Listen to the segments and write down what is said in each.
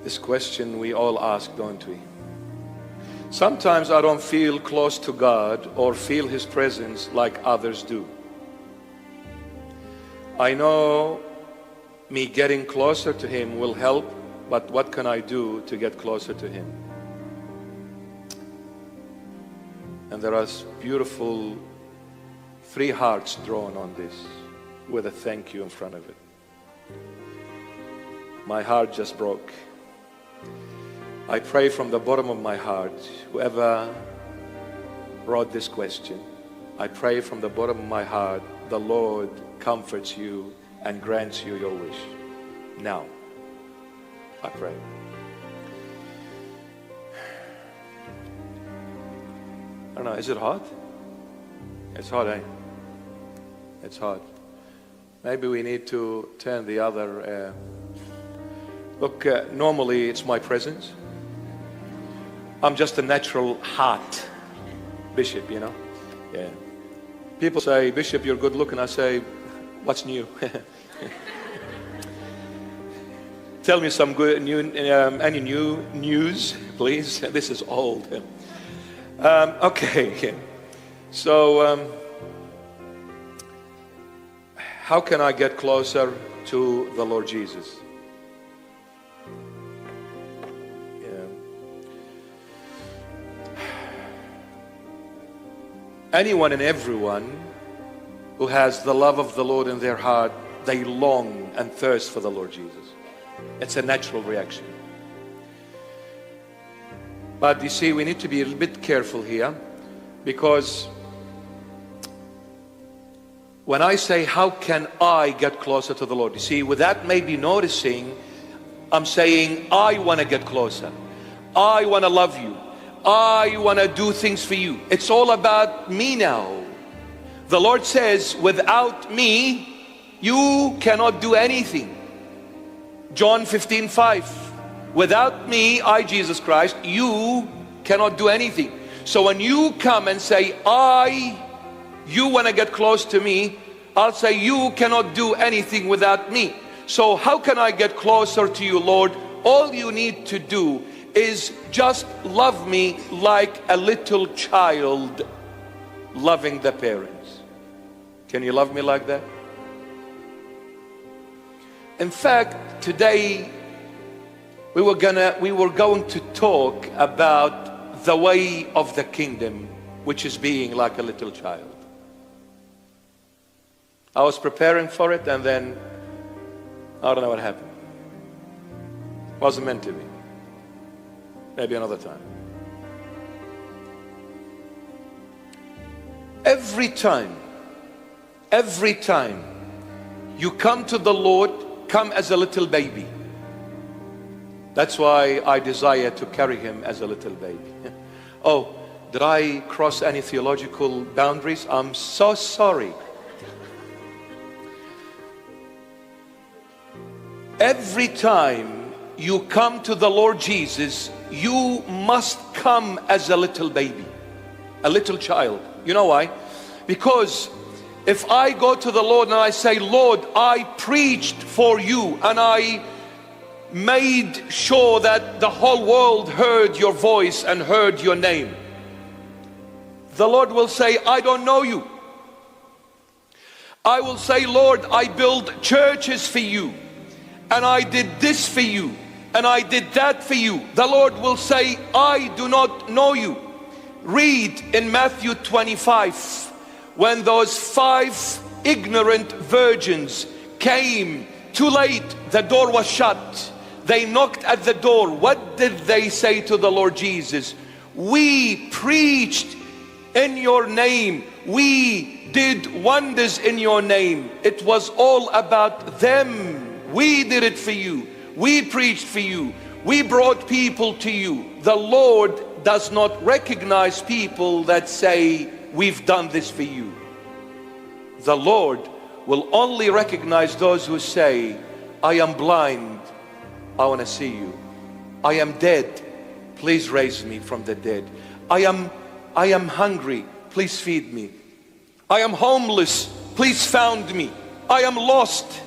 This question we all ask, don't we? Sometimes I don't feel close to God or feel His presence like others do. I know me getting closer to Him will help, but what can I do to get closer to Him? And there are beautiful 3 hearts drawn on this with a thank you in front of it. My heart just broke. I pray from the bottom of my heart, whoever wrote this question, I pray from the bottom of my heart, the Lord comforts you and grants you your wish. Now, I pray. I don't know, is it hot? It's hot, eh? It's hot. Maybe we need to turn the other... Look, normally it's my presence. I'm just a natural heart bishop, you know. Yeah. People say, Bishop, you're good looking. I say, what's new? Tell me some good new, any new news, please. This is old. Okay. So, how can I get closer to the Lord Jesus? Anyone and everyone who has the love of the Lord in their heart, they long and thirst for the Lord Jesus. It's a natural reaction. But you see, we need to be a little bit careful here, because when I say, how can I get closer to the Lord? You see, with that maybe noticing, I'm saying, I want to get closer. I want to love you. I want to do things for you. It's all about me now. The Lord says, without me, you cannot do anything. John 15:5. Without me, I, Jesus Christ, you cannot do anything. So when you come and say, you want to get close to me, I'll say, you cannot do anything without me. So how can I get closer to you, Lord? All you need to do is just love me like a little child loving the parents. Can you love me like that? In fact, today we were going to talk about the way of the kingdom, which is being like a little child. I was preparing for it, and then I don't know what happened. Wasn't meant to be. Maybe another time. Every time you come to the Lord, come as a little baby. That's why I desire to carry Him as a little baby. Oh, did I cross any theological boundaries? I'm so sorry. Every time you come to the Lord Jesus, you must come as a little baby, a little child. You know why? Because if I go to the Lord and I say, Lord, I preached for you and I made sure that the whole world heard your voice and heard your name, the Lord will say, I don't know you. I will say, Lord, I built churches for you, and I did this for you, and I did that for you. The Lord will say, I do not know you. Read in Matthew 25, when those 5 ignorant virgins came too late, the door was shut. They knocked at the door. What did they say to the Lord Jesus? We preached in your name. We did wonders in your name. It was all about them. We did it for you. We preached for you. We brought people to you. The Lord does not recognize people that say, we've done this for you. The Lord will only recognize those who say, I am blind, I want to see you. I am dead, please raise me from the dead. I am hungry, please feed me. I am homeless, please found me. I am lost.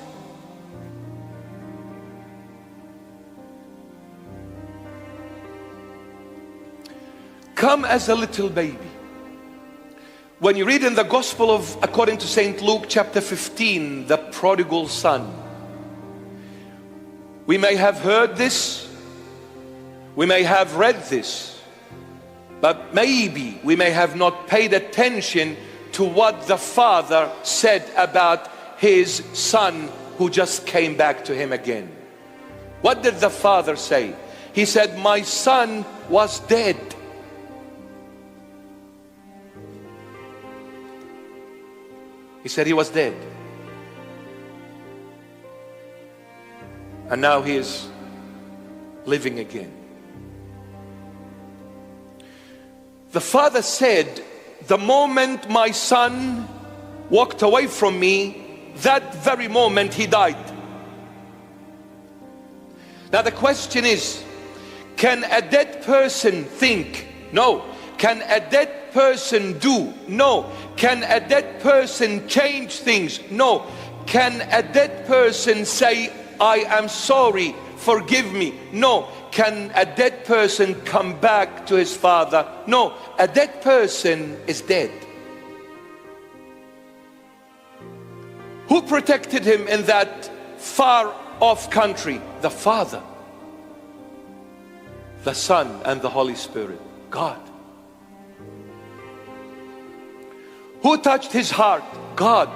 come as a little baby. When you read in the Gospel of, according to St. Luke chapter 15, the prodigal son, we may have heard this, we may have read this, but maybe we may have not paid attention to what the father said about his son who just came back to him again. What did the father say? He said, my son was dead. He said he was dead. And now he is living again. The father said, the moment my son walked away from me, that very moment he died. Now the question is, can a dead person think? No. Can a dead person do? No. Can a dead person change things? No. Can a dead person say, I am sorry, forgive me? No. Can a dead person come back to his father? No. A dead person is dead. Who protected him in that far off country? The Father, the Son, and the Holy Spirit. God. Who touched his heart? God.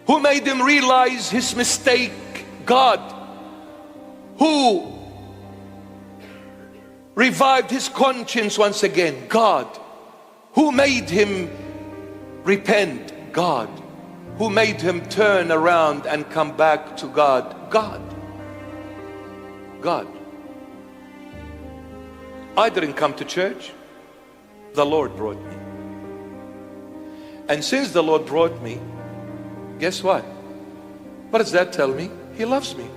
Who made him realize his mistake? God. Who revived his conscience once again? God. Who made him repent? God. Who made him turn around and come back to God? God. God. I didn't come to church. The Lord brought me. And since the Lord brought me, guess what? What does that tell me? He loves me.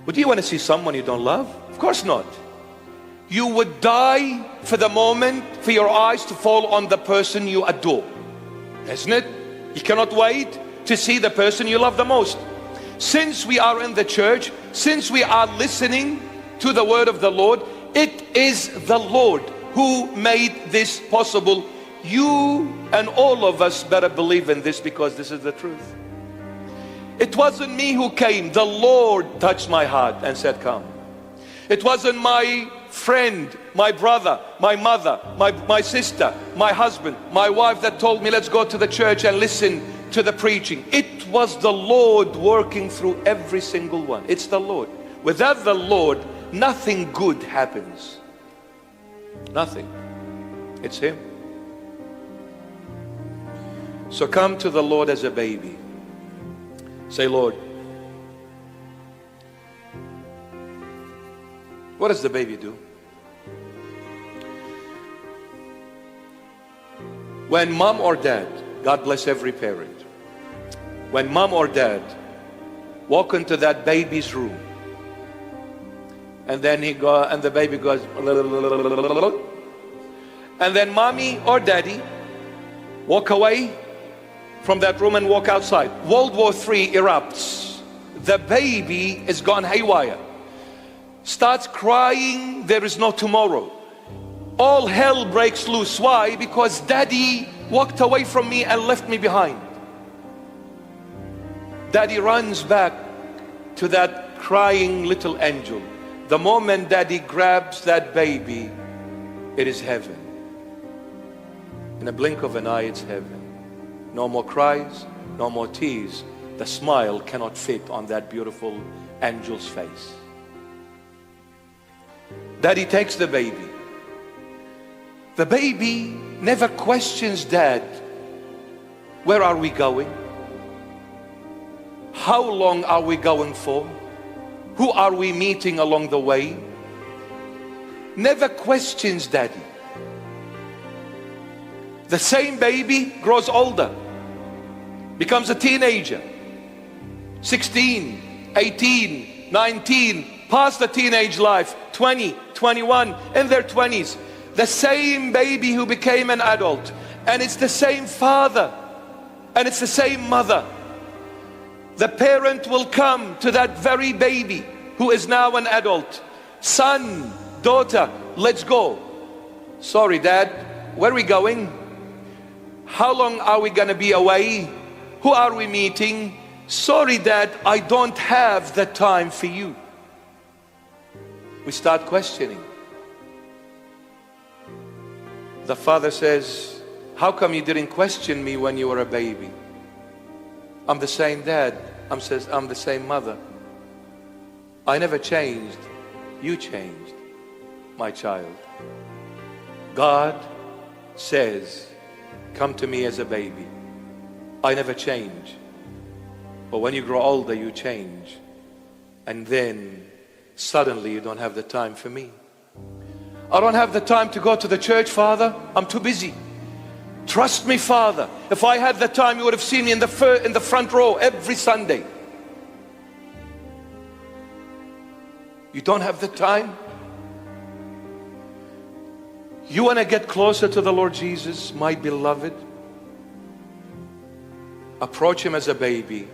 Would you want to see someone you don't love? Of course not. You would die for the moment for your eyes to fall on the person you adore. Isn't it? You cannot wait to see the person you love the most. Since we are in the church, since we are listening to the word of the Lord, it is the Lord who made this possible. You and all of us better believe in this, because this is the truth. It wasn't me who came. The Lord touched my heart and said, come. It wasn't my friend, my brother, my mother, my sister, my husband, my wife that told me let's go to the church and listen to the preaching. It was the Lord working through every single one. It's the Lord. Without the Lord, nothing good happens. Nothing. It's Him. So come to the Lord as a baby. Say, Lord, what does the baby do? When mom or dad, God bless every parent, when mom or dad walk into that baby's room, and then the baby goes, and then mommy or daddy walk away from that room and walk outside. World War III erupts. The baby is gone haywire. Starts crying, there is no tomorrow. All hell breaks loose. Why? Because daddy walked away from me and left me behind. Daddy runs back to that crying little angel. The moment daddy grabs that baby, it is heaven. In a blink of an eye, it's heaven. No more cries, no more tears. The smile cannot fit on that beautiful angel's face. Daddy takes the baby. The baby never questions dad. Where are we going? How long are we going for? Who are we meeting along the way? Never questions daddy. The same baby grows older, becomes a teenager, 16, 18, 19, past the teenage life, 20, 21, in their 20s. The same baby who became an adult, and it's the same father, and it's the same mother. The parent will come to that very baby who is now an adult. Son, daughter, let's go. Sorry, Dad, where are we going? How long are we going to be away? Who are we meeting? Sorry, Dad, I don't have the time for you. We start questioning. The father says, how come you didn't question me when you were a baby? I'm the same dad. I'm the same mother. I never changed. You changed, my child. God says, come to me as a baby. I never change. But when you grow older, you change. And then suddenly you don't have the time for me. I don't have the time to go to the church, Father. I'm too busy. Trust me, Father. If I had the time, you would have seen me in the front row every Sunday. You don't have the time? You want to get closer to the Lord Jesus, my beloved? Approach Him as a baby.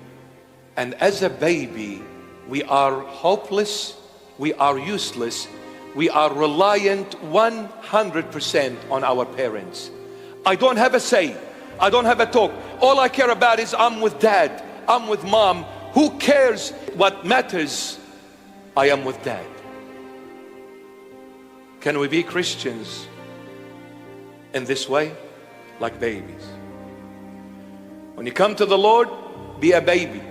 And as a baby, we are hopeless, we are useless, we are reliant 100% on our parents. I don't have a say, I don't have a talk. All I care about is I'm with Dad, I'm with Mom. Who cares? What matters, I am with Dad. Can we be Christians in this way? Like babies. When you come to the Lord, be a baby.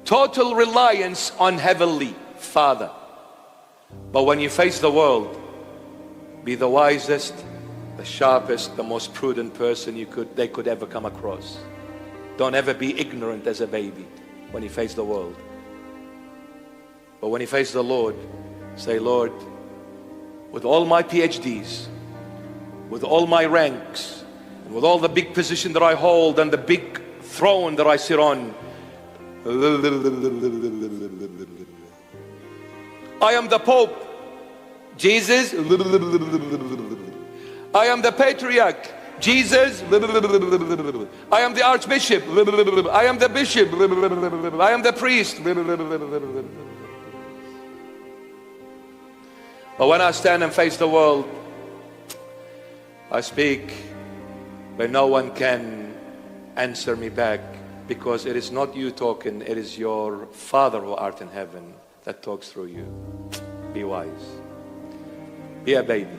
Total reliance on Heavenly Father. But when you face the world, be the wisest, the sharpest, the most prudent person they could ever come across. Don't ever be ignorant as a baby when you face the world. But when you face the Lord, say, Lord, with all my PhDs, with all my ranks, and with all the big position that I hold and the big throne that I sit on, I am the Pope, Jesus. I am the Patriarch, Jesus. I am the Archbishop. I am the Bishop. I am the priest. But when I stand and face the world, I speak, but no one can answer me back, because it is not you talking, it is your Father who art in heaven that talks through you. Be wise. Be a baby.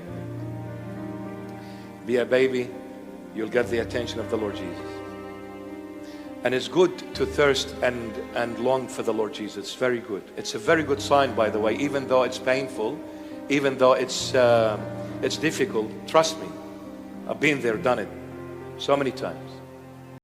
Be a baby, you'll get the attention of the Lord Jesus. And it's good to thirst and long for the Lord Jesus. It's very good. It's a very good sign, by the way, even though it's painful, even though it's difficult. Trust me, I've been there, done it so many times.